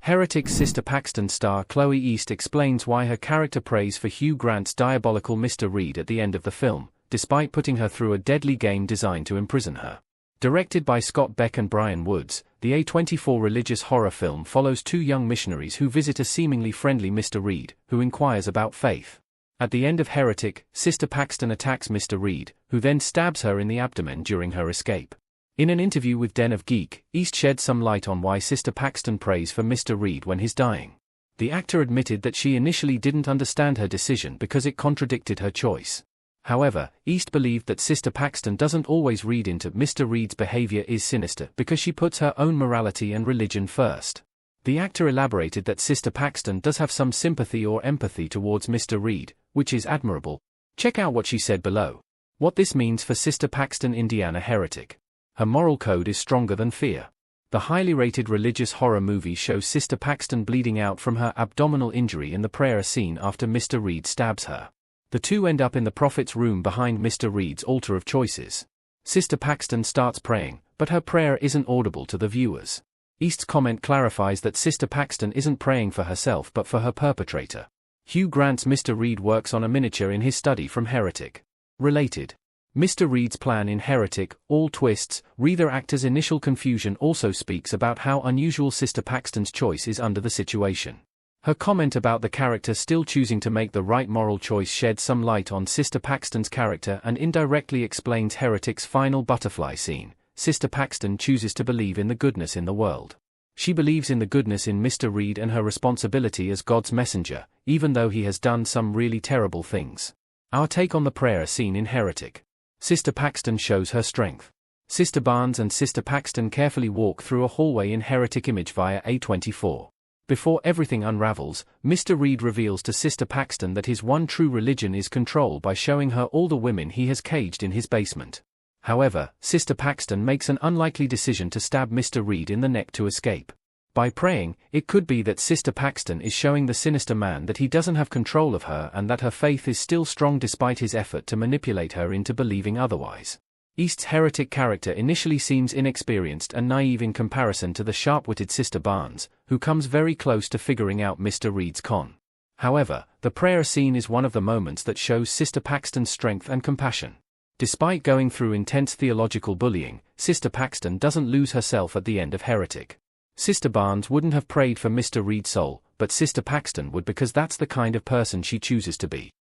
Heretic Sister Paxton star Chloe East explains why her character prays for Hugh Grant's diabolical Mr. Reed at the end of the film, despite putting her through a deadly game designed to imprison her. Directed by Scott Beck and Brian Woods, the A24 religious horror film follows two young missionaries who visit a seemingly friendly Mr. Reed, who inquires about faith. At the end of Heretic, Sister Paxton attacks Mr. Reed, who then stabs her in the abdomen during her escape. In an interview with Den of Geek, East shed some light on why Sister Paxton prays for Mr. Reed when he's dying. The actor admitted that she initially didn't understand her decision because it contradicted her choice. However, East believed that Sister Paxton doesn't always read into Mr. Reed's behavior is sinister because she puts her own morality and religion first. The actor elaborated that Sister Paxton does have some sympathy or empathy towards Mr. Reed, which is admirable. Check out what she said below. What this means for Sister Paxton Indiana Heretic. Her moral code is stronger than fear. The highly rated religious horror movie shows Sister Paxton bleeding out from her abdominal injury in the prayer scene after Mr. Reed stabs her. The two end up in the prophet's room behind Mr. Reed's altar of choices. Sister Paxton starts praying, but her prayer isn't audible to the viewers. East's comment clarifies that Sister Paxton isn't praying for herself but for her perpetrator. Hugh Grant's Mr. Reed works on a miniature in his study from Heretic. Related. Mr. Reed's plan in Heretic, all twists, the actor's initial confusion also speaks about how unusual Sister Paxton's choice is under the situation. Her comment about the character still choosing to make the right moral choice sheds some light on Sister Paxton's character and indirectly explains Heretic's final butterfly scene. Sister Paxton chooses to believe in the goodness in the world. She believes in the goodness in Mr. Reed and her responsibility as God's messenger, even though he has done some really terrible things. Our take on the prayer scene in Heretic. Sister Paxton shows her strength. Sister Barnes and Sister Paxton carefully walk through a hallway in Heretic image via A24. Before everything unravels, Mr. Reed reveals to Sister Paxton that his one true religion is control by showing her all the women he has caged in his basement. However, Sister Paxton makes an unlikely decision to stab Mr. Reed in the neck to escape. By praying, it could be that Sister Paxton is showing the sinister man that he doesn't have control of her and that her faith is still strong despite his effort to manipulate her into believing otherwise. East's Heretic character initially seems inexperienced and naive in comparison to the sharp-witted Sister Barnes, who comes very close to figuring out Mr. Reed's con. However, the prayer scene is one of the moments that shows Sister Paxton's strength and compassion. Despite going through intense theological bullying, Sister Paxton doesn't lose herself at the end of Heretic. Sister Barnes wouldn't have prayed for Mr. Reed's soul, but Sister Paxton would because that's the kind of person she chooses to be.